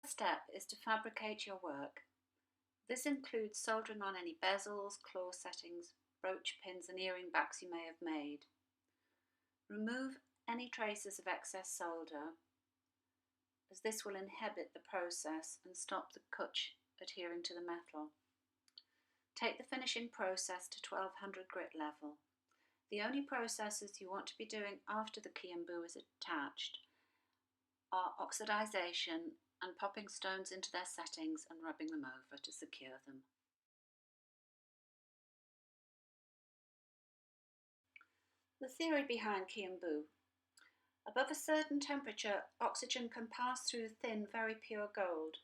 step is to fabricate your work. This includes soldering on any bezels, claw settings, brooch pins and earring backs you may have made. Remove any traces of excess solder, as this will inhibit the process and stop the cut adhering to the metal. Take the finishing process to 1200 grit level. The only processes you want to be doing after the Kiambu is attached are oxidization and popping stones into their settings and rubbing them over to secure them. The theory behind Kiambu. Above a certain temperature, oxygen can pass through thin, very pure gold.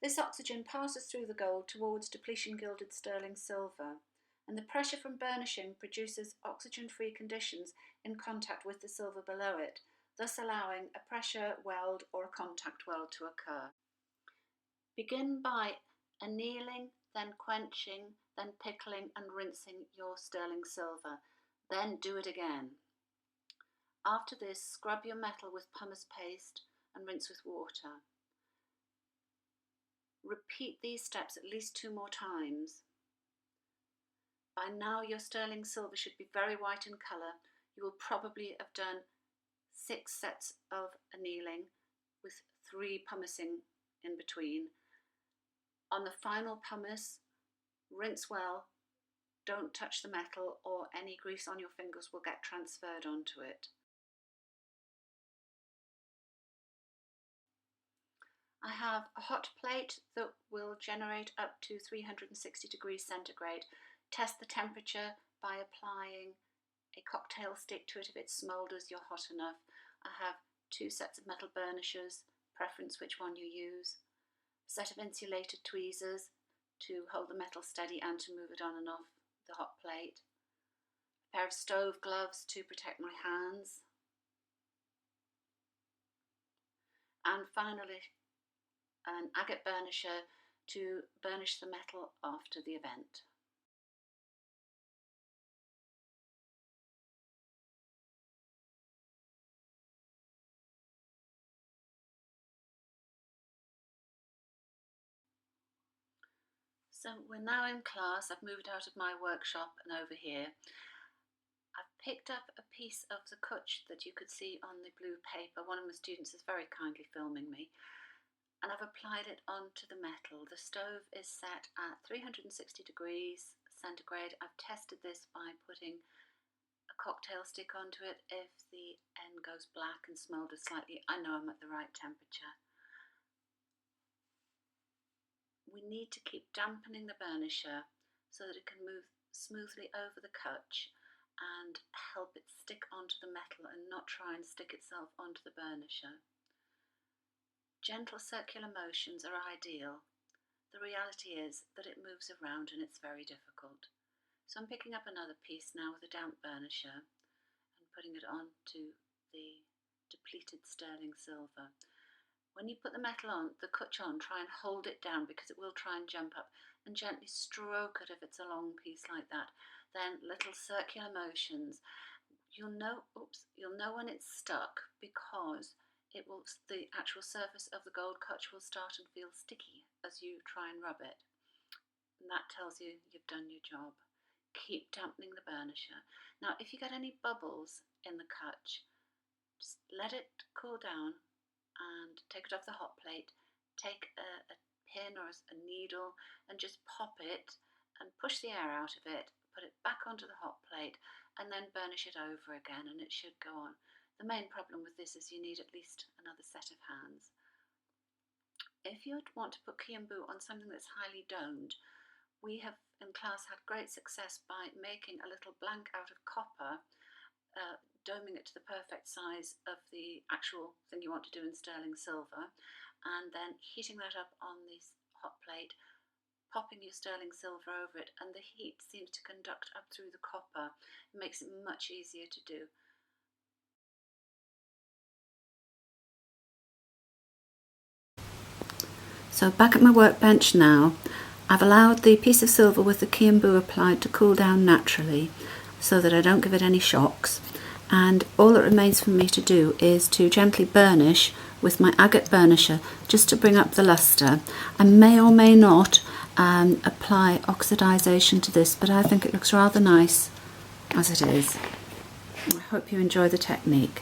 This oxygen passes through the gold towards depletion gilded sterling silver, and the pressure from burnishing produces oxygen-free conditions in contact with the silver below it, thus allowing a pressure weld or a contact weld to occur. Begin by annealing, then quenching, then pickling and rinsing your sterling silver. Then do it again. After this, scrub your metal with pumice paste and rinse with water. Repeat these steps at least 2 more times. By now your sterling silver should be very white in colour. You will probably have done 6 sets of annealing with 3 pumicing in between. On the final pumice, rinse well, don't touch the metal or any grease on your fingers will get transferred onto it. I have a hot plate that will generate up to 360 degrees centigrade. Test the temperature by applying a cocktail stick to it if it smoulders, you're hot enough. I have 2 sets of metal burnishers, preference which one you use. A set of insulated tweezers to hold the metal steady and to move it on and off the hot plate. A pair of stove gloves to protect my hands. And finally, an agate burnisher to burnish the metal after the event. So we're now in class. I've moved out of my workshop and over here. I've picked up a piece of the kutch that you could see on the blue paper. One of my students is very kindly filming me. And I've applied it onto the metal. The stove is set at 360 degrees centigrade. I've tested this by putting a cocktail stick onto it. If the end goes black and smoulders slightly, I know I'm at the right temperature. We need to keep dampening the burnisher so that it can move smoothly over the kutch and help it stick onto the metal and not try and stick itself onto the burnisher. Gentle circular motions are ideal. The reality is that it moves around and it's very difficult. So I'm picking up another piece now with a damp burnisher and putting it onto the depleted sterling silver. When you put the metal on, the kutch on, try and hold it down because it will try and jump up, and gently stroke it if it's a long piece like that. Then little circular motions. You'll know when it's stuck because the actual surface of the gold kutch will start and feel sticky as you try and rub it. And that tells you you've done your job. Keep dampening the burnisher. Now if you get any bubbles in the kutch, just let it cool down and take it off the hot plate. Take a pin or a needle and just pop it and push the air out of it. Put it back onto the hot plate and then burnish it over again and it should go on. The main problem with this is you need at least another set of hands. If you want to put Kiambu on something that's highly domed, we have in class had great success by making a little blank out of copper, doming it to the perfect size of the actual thing you want to do in sterling silver, and then heating that up on the hot plate, popping your sterling silver over it, and the heat seems to conduct up through the copper. It makes it much easier to do. So back at my workbench now, I've allowed the piece of silver with the Kiambu applied to cool down naturally so that I don't give it any shocks, and all that remains for me to do is to gently burnish with my agate burnisher just to bring up the luster. I may or may not apply oxidization to this, but I think it looks rather nice as it is. I hope you enjoy the technique.